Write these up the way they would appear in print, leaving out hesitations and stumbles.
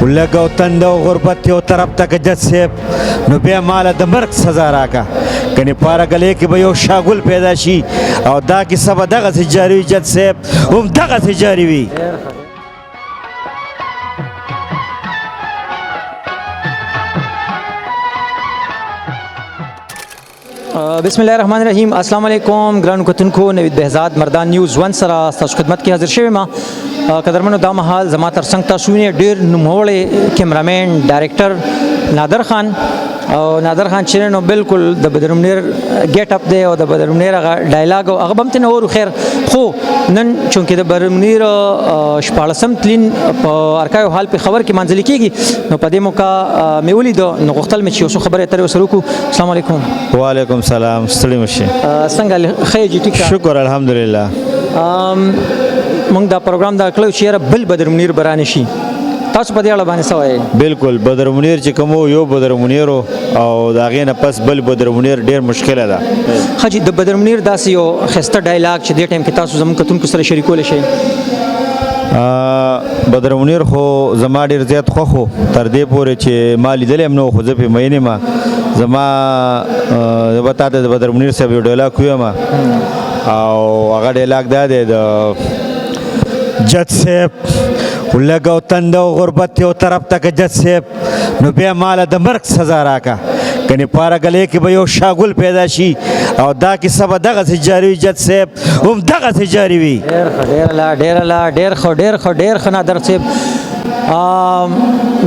لږ او تند او غربت یو طرف ته که جج صاحب نو بیا ماله د مرګ سزا راکه کنې پاره ګلې کې به یو شاګل پیدا شي او دا کیسه به دغسې جاري وي جج صاحب هم دغسې جاري وي. بسم الله الرحمن الرحیم. السلام علیکم ګرانو کتونکو. نوید بهزاد مردان نیوز 1 سره ستاسو خدمت کې حاضر شوی ما. قدرمنو دا مهال زما تر څنګ تاسو وینئ ډېر نوموړی کیمرامین ډایرکټر نادر خان او نادر خان چې نو بالکل د بدرمنیر ګیټ اپ دی او د بدرمنیر هغه ډایلاګ او هغه به هم ته نور خیر خو نن چونکې د بدرمنیر شپاړسم تلین په ارکایو حال په خبر کې منځلي کېږي نو په دې موقع مې ولیدو نو غوښتل مې چې یو څه خبرې اترې ورسره وکړو. السلام علیکم. وعلیکم سلام. ستړي مه شئ. څنګه ښه یې؟ ټیک شکر الحمدلله. موږ دا پروګرام دا کړو چې یاره بل بدرمنیر به رانشي. تاسو په دې اړه باندې څه وایئ؟ بالکل بدرمنیر چې کوم یو بدرمنیر او د هغې نه پس بل بدرمنیر ډېر مشکله ده. ښه جي د بدرمنیر داسې یو ښایسته ډایلاګ چې دې ټایم کې تاسو زموږ کتونکو سره شریکولی شئ. بدرمنیر خو زما ډېر زیات خوښ و تر دې پورې چې ما لیدلی هم نه و خو زه پرې مین یم. زما زه به تا ته د بدرمنیر صاحب یو ډایلاګ ویم او هغه ډایلاګ دا دی د جج صاحب لږ او تند او غربت یو طرف ته که جج صاحب نو بیا ماله د مرګ سزا راکه کنې پاره ګلې کې به یو شاګل پیدا شي او دا کیسه به دغسې جاري وي جج صاحب هم دغسې جاري وي. ډېر ښه نادر صاحب.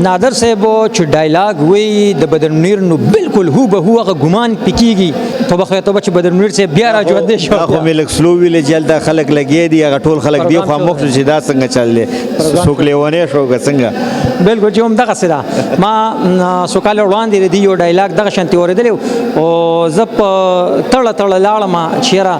نادر صاحب چې ډایلاګ وی د بدرمنیر نو بالکل هو به هو هغه ګمان پې کېږي. توبه چې بدرمنیر صاحب بیا را ژوندی شو. دا خو مې لږ سلو ویلې چې هلته خلک لګیا دي هغه ټول خلک دې خوا مخ شو چې دا څنګه چل دی څوک لیونی شو که څنګه. بالکل چې هم دغسې ده. ما څو کاله وړاندې د دې یو ډایلاګ دغه شانتې اورېدلی او زه په تړه لاړم چې یاره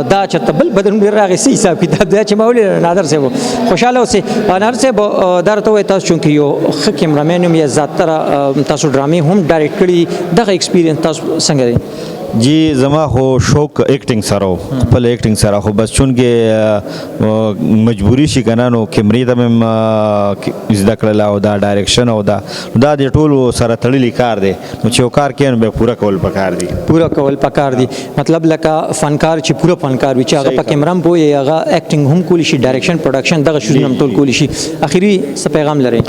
دا چېرته بل بدرمنیر راغی څه حساب کتاب دی چې ما ولید نادر صاحب خوشحاله اوسئ. نادر صاحب دا راته ووایئ تاسو چونکې یو ښه کیمرامین یم یا زیاتره تاسو ډرامې هم ډایرکټ کړي دغه ایکسپیرینس تاسو څنګه دی؟ جی زما خو شوق ایکټینګ سره و خپل ایکټینګ سره خو بس چونکې مجبوري شي که نه نو کیمرې ته مې زده کړله او دا ډایرکشن او دا د ټولو سره تړلی کار دی نو چې یو کار کوي نو بیا پوره کول پکار دي. مطلب لکه فنکار چې پوره فنکار وي چې هغه په کیمره هم پوهیږي هغه ایکټینګ هم کولی شي ډایرکشن پروډکشن دغه شیزونه هم ټول کولی شي. اخري څه پیغام لرئ؟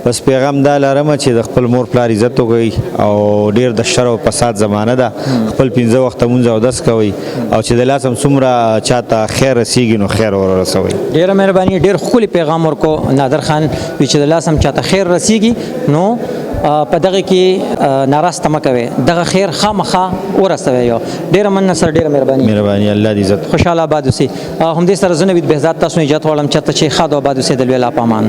بس پیغام دا لرم چې د خپل مور پلار عزت وکړئ او ډېر د شر او فساد زمانه ده خپل 15 وخته مونځ او دس کوئ او چې د لاس هم څومره چاته خیر رسیږي نو خیر ورسوئ. ډېره مهرباني. ډېر ښکلی پیغام ورکو نادر خان وی چې د لاس هم چاته خیر رسیږي نو په دغه کې ناراسته مه کوئ دغه خیر خامخا ورسوئ. ډېره مننه سره ډېره مهرباني. الله دې عزت خوشحاله آباد اوسئ. همدې سره زه نوید بهزاد تاسو اجازه غواړم چېرته چې ښاد او آباد اوسئ. د لوی الله په امان.